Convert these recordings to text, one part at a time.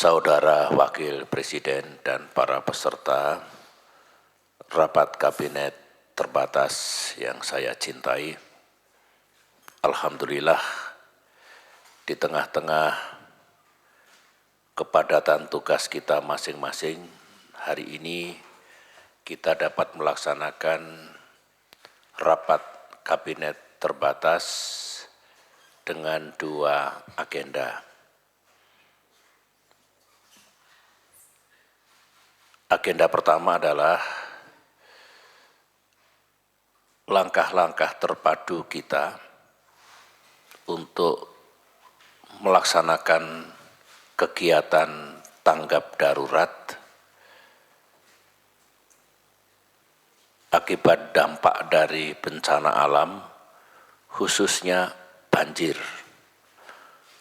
Saudara Wakil Presiden dan para peserta rapat kabinet terbatas yang saya cintai, alhamdulillah di tengah-tengah kepadatan tugas kita masing-masing, hari ini kita dapat melaksanakan rapat kabinet terbatas dengan dua agenda. Agenda pertama adalah langkah-langkah terpadu kita untuk melaksanakan kegiatan tanggap darurat akibat dampak dari bencana alam, khususnya banjir.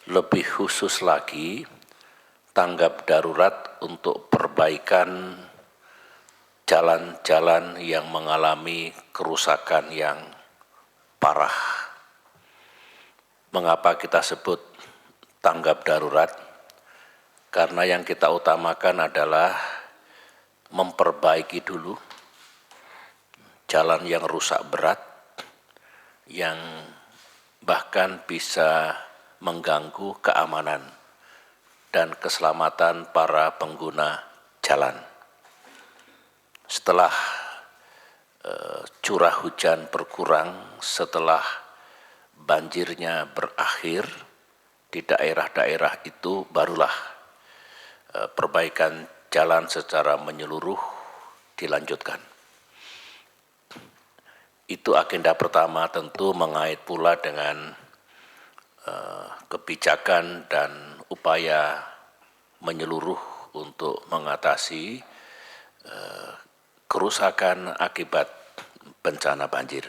Lebih khusus lagi, tanggap darurat untuk perbaikan jalan-jalan yang mengalami kerusakan yang parah. Mengapa kita sebut tanggap darurat? Karena yang kita utamakan adalah memperbaiki dulu jalan yang rusak berat, yang bahkan bisa mengganggu keamanan dan keselamatan para pengguna jalan. Setelah curah hujan berkurang, setelah banjirnya berakhir di daerah-daerah itu, barulah perbaikan jalan secara menyeluruh dilanjutkan. Itu agenda pertama, tentu mengait pula dengan kebijakan dan upaya menyeluruh untuk mengatasi kerusakan akibat bencana banjir.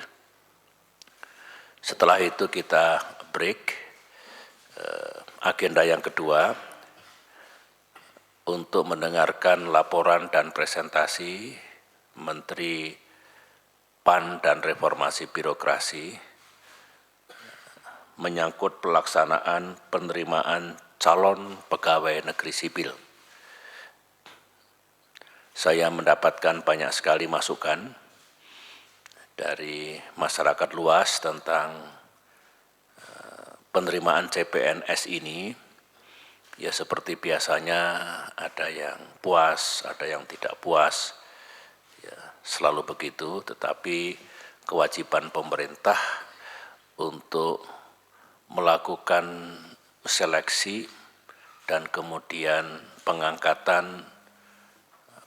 Setelah itu kita break. Agenda yang kedua untuk mendengarkan laporan dan presentasi Menteri PAN dan Reformasi Birokrasi menyangkut pelaksanaan penerimaan calon pegawai negeri sipil. Saya mendapatkan banyak sekali masukan dari masyarakat luas tentang penerimaan CPNS ini. Ya seperti biasanya, ada yang puas, ada yang tidak puas, ya selalu begitu, tetapi kewajiban pemerintah untuk melakukan seleksi dan kemudian pengangkatan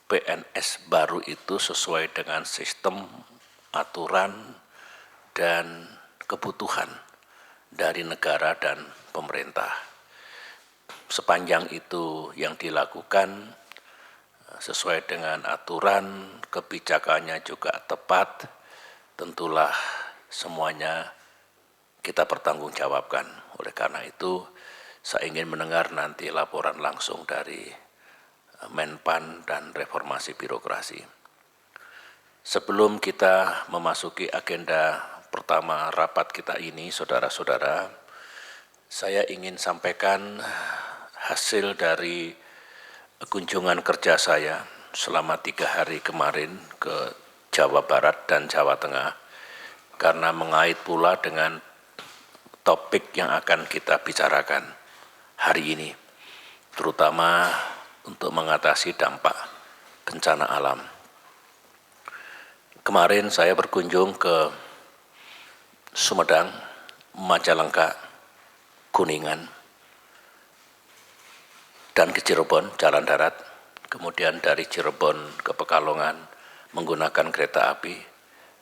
PNS baru itu sesuai dengan sistem, aturan, dan kebutuhan dari negara dan pemerintah. Sepanjang itu yang dilakukan sesuai dengan aturan, kebijakannya juga tepat, tentulah semuanya kita pertanggungjawabkan. Oleh karena itu, saya ingin mendengar nanti laporan langsung dari Menpan dan Reformasi Birokrasi. Sebelum kita memasuki agenda pertama rapat kita ini, saudara-saudara, saya ingin sampaikan hasil dari kunjungan kerja saya selama 3 hari kemarin ke Jawa Barat dan Jawa Tengah, karena mengait pula dengan topik yang akan kita bicarakan hari ini, terutama untuk mengatasi dampak bencana alam. Kemarin saya berkunjung ke Sumedang, Majalengka, Kuningan, dan ke Cirebon, jalan darat. Kemudian dari Cirebon ke Pekalongan menggunakan kereta api,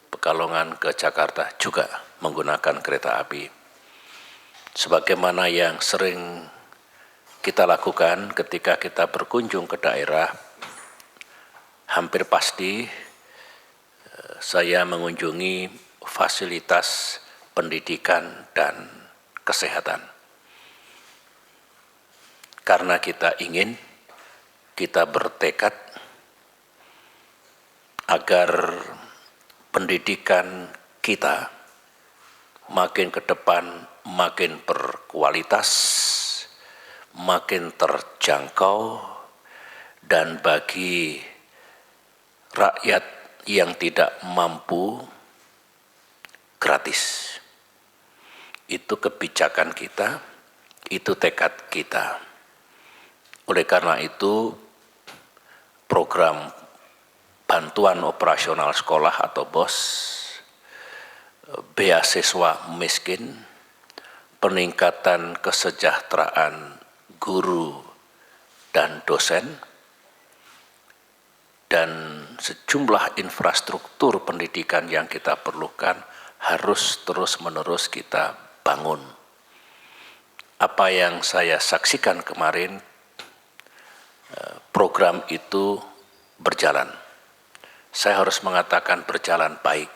Pekalongan ke Jakarta juga menggunakan kereta api. Sebagaimana yang sering kita lakukan ketika kita berkunjung ke daerah, hampir pasti saya mengunjungi fasilitas pendidikan dan kesehatan. Karena kita bertekad agar pendidikan kita makin ke depan makin berkualitas, makin terjangkau, dan bagi rakyat yang tidak mampu, gratis. Itu kebijakan kita, itu tekad kita. Oleh karena itu, program bantuan operasional sekolah atau BOS, beasiswa miskin, peningkatan kesejahteraan guru dan dosen, dan sejumlah infrastruktur pendidikan yang kita perlukan harus terus-menerus kita bangun. Apa yang saya saksikan kemarin, program itu berjalan. Saya harus mengatakan berjalan baik,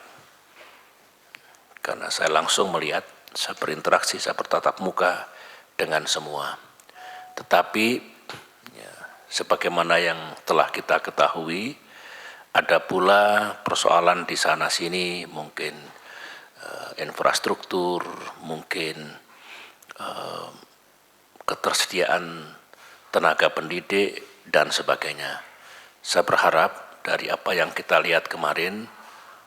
karena saya langsung melihat, saya berinteraksi, saya bertatap muka dengan semua. Tetapi ya, sebagaimana yang telah kita ketahui, ada pula persoalan di sana sini, mungkin infrastruktur, mungkin ketersediaan tenaga pendidik dan sebagainya. Saya berharap dari apa yang kita lihat kemarin,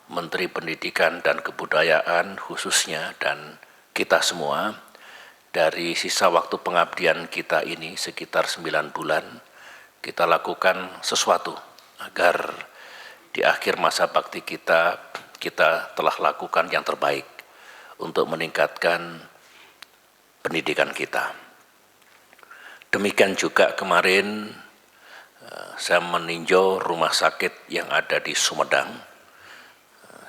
Menteri Pendidikan dan Kebudayaan khususnya dan kita semua, dari sisa waktu pengabdian kita ini sekitar 9 bulan, kita lakukan sesuatu agar di akhir masa bakti kita telah lakukan yang terbaik untuk meningkatkan pendidikan kita. Demikian juga kemarin saya meninjau rumah sakit yang ada di Sumedang,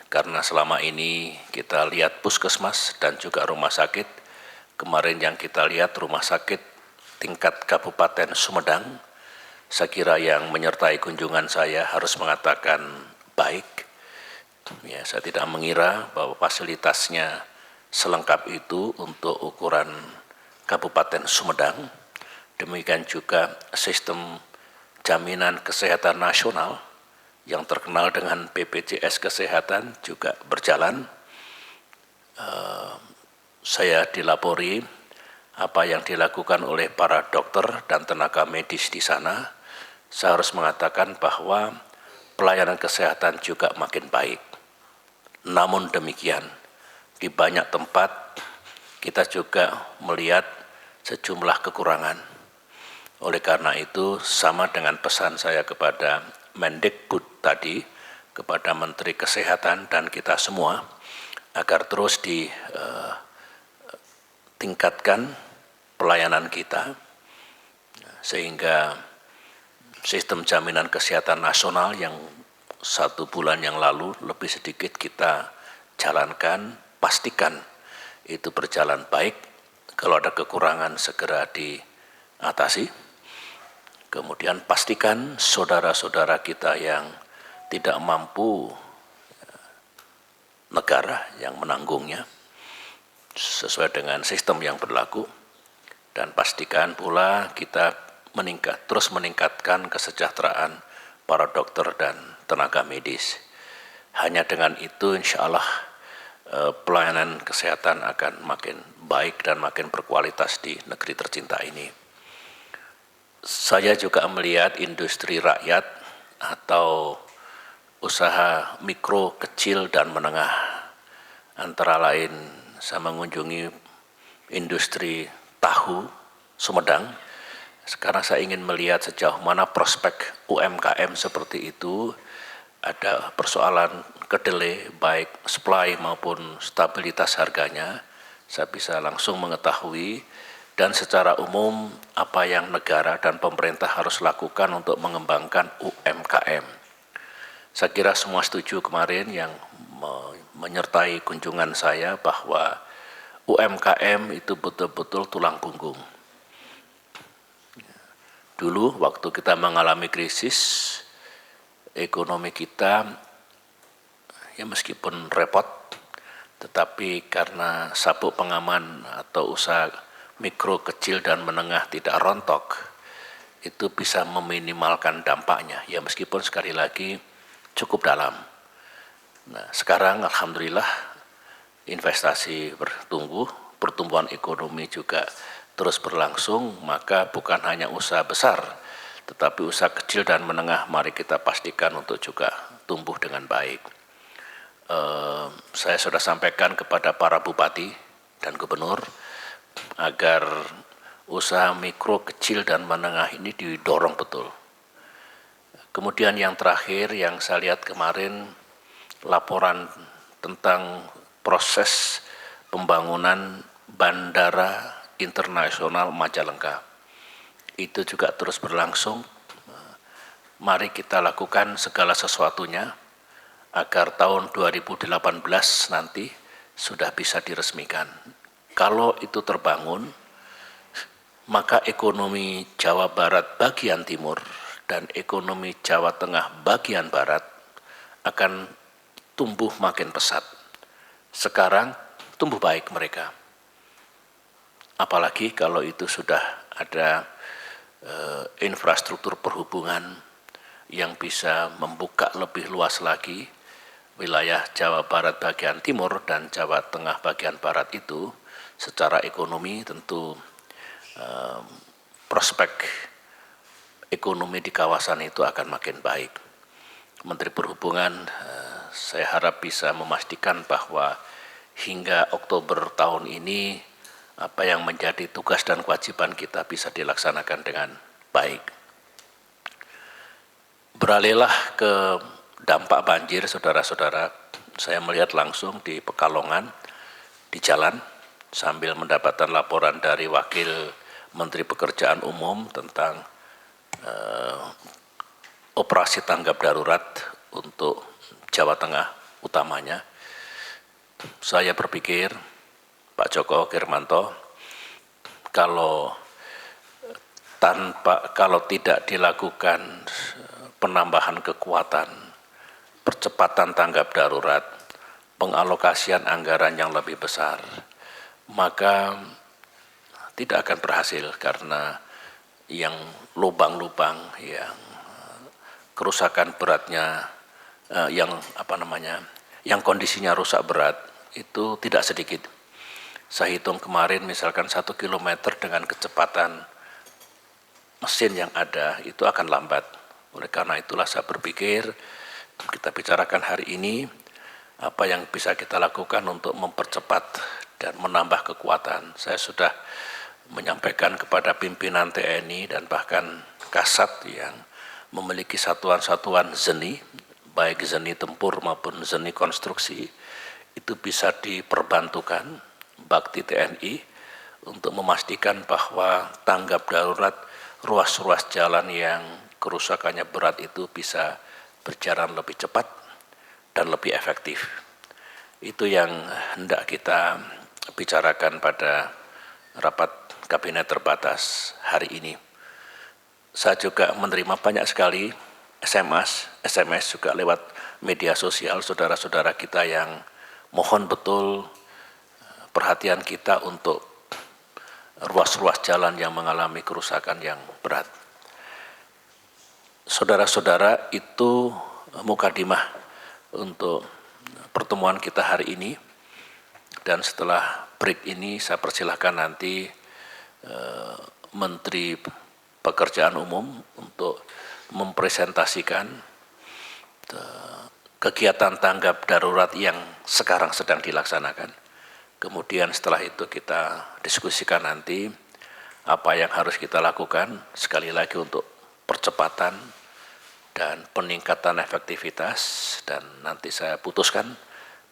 karena selama ini kita lihat puskesmas dan juga rumah sakit. Kemarin yang kita lihat rumah sakit tingkat Kabupaten Sumedang, saya kira yang menyertai kunjungan saya harus mengatakan baik. Ya, saya tidak mengira bahwa fasilitasnya selengkap itu untuk ukuran Kabupaten Sumedang. Demikian juga sistem jaminan kesehatan nasional yang terkenal dengan BPJS Kesehatan juga berjalan. Saya dilapori apa yang dilakukan oleh para dokter dan tenaga medis di sana. Saya harus mengatakan bahwa pelayanan kesehatan juga makin baik. Namun demikian, di banyak tempat kita juga melihat sejumlah kekurangan. Oleh karena itu, sama dengan pesan saya kepada Mendikbud tadi, kepada Menteri Kesehatan dan kita semua, agar terus ditingkatkan pelayanan kita, sehingga sistem jaminan kesehatan nasional yang 1 bulan yang lalu lebih sedikit kita jalankan, pastikan itu berjalan baik. Kalau ada kekurangan segera diatasi. Kemudian pastikan saudara-saudara kita yang tidak mampu, negara yang menanggungnya sesuai dengan sistem yang berlaku. Dan pastikan pula kita terus meningkatkan kesejahteraan para dokter dan tenaga medis. Hanya dengan itu insya Allah pelayanan kesehatan akan makin baik dan makin berkualitas di negeri tercinta ini. Saya juga melihat industri rakyat atau usaha mikro, kecil, dan menengah. Antara lain saya mengunjungi industri tahu Sumedang. Sekarang saya ingin melihat sejauh mana prospek UMKM seperti itu. Ada persoalan kedelai, baik supply maupun stabilitas harganya. Saya bisa langsung mengetahui. Dan secara umum apa yang negara dan pemerintah harus lakukan untuk mengembangkan UMKM. Saya kira semua setuju kemarin yang menyertai kunjungan saya bahwa UMKM itu betul-betul tulang punggung. Dulu waktu kita mengalami krisis, ekonomi kita ya meskipun repot, tetapi karena sabuk pengaman atau usaha mikro, kecil, dan menengah tidak rontok, itu bisa meminimalkan dampaknya, ya meskipun sekali lagi cukup dalam. Nah, sekarang alhamdulillah investasi bertumbuh, pertumbuhan ekonomi juga terus berlangsung, maka bukan hanya usaha besar, tetapi usaha kecil dan menengah mari kita pastikan untuk juga tumbuh dengan baik. Saya sudah sampaikan kepada para bupati dan gubernur agar usaha mikro, kecil, dan menengah ini didorong betul. Kemudian yang terakhir yang saya lihat kemarin, laporan tentang proses pembangunan Bandara Internasional Majalengka. Itu juga terus berlangsung. Mari kita lakukan segala sesuatunya agar tahun 2018 nanti sudah bisa diresmikan. Kalau itu terbangun, maka ekonomi Jawa Barat bagian timur dan ekonomi Jawa Tengah bagian barat akan tumbuh makin pesat. Sekarang tumbuh baik mereka. Apalagi kalau itu sudah ada infrastruktur perhubungan yang bisa membuka lebih luas lagi wilayah Jawa Barat bagian timur dan Jawa Tengah bagian barat itu, secara ekonomi tentu prospek ekonomi di kawasan itu akan makin baik. Menteri Perhubungan saya harap bisa memastikan bahwa hingga Oktober tahun ini apa yang menjadi tugas dan kewajiban kita bisa dilaksanakan dengan baik. Beralihlah ke dampak banjir, saudara-saudara. Saya melihat langsung di Pekalongan, di jalan, sambil mendapatkan laporan dari Wakil Menteri Pekerjaan Umum tentang operasi tanggap darurat untuk Jawa Tengah utamanya. Saya berpikir, Pak Joko Kirmanto, kalau tidak dilakukan penambahan kekuatan, percepatan tanggap darurat, pengalokasian anggaran yang lebih besar, maka tidak akan berhasil karena yang lubang-lubang, yang kerusakan beratnya, yang kondisinya rusak berat itu tidak sedikit. Saya hitung kemarin misalkan 1 kilometer dengan kecepatan mesin yang ada itu akan lambat. Oleh karena itulah saya berpikir kita bicarakan hari ini apa yang bisa kita lakukan untuk mempercepat dan menambah kekuatan. Saya sudah menyampaikan kepada pimpinan TNI dan bahkan Kasat yang memiliki satuan-satuan ZENI, baik ZENI tempur maupun ZENI konstruksi, itu bisa diperbantukan bakti TNI untuk memastikan bahwa tanggap darurat ruas-ruas jalan yang kerusakannya berat itu bisa berjalan lebih cepat dan lebih efektif. Itu yang hendak kita bicarakan pada rapat kabinet terbatas hari ini. Saya juga menerima banyak sekali SMS juga lewat media sosial saudara-saudara kita yang mohon betul perhatian kita untuk ruas-ruas jalan yang mengalami kerusakan yang berat. Saudara-saudara, itu mukadimah untuk pertemuan kita hari ini. Dan setelah break ini saya persilahkan nanti Menteri Pekerjaan Umum untuk mempresentasikan kegiatan tanggap darurat yang sekarang sedang dilaksanakan. Kemudian setelah itu kita diskusikan nanti apa yang harus kita lakukan, sekali lagi untuk percepatan dan peningkatan efektivitas, dan nanti saya putuskan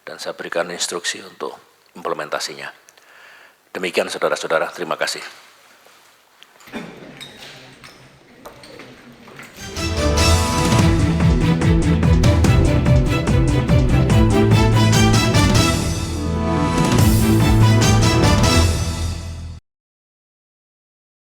dan saya berikan instruksi untuk implementasinya. Demikian saudara-saudara, terima kasih.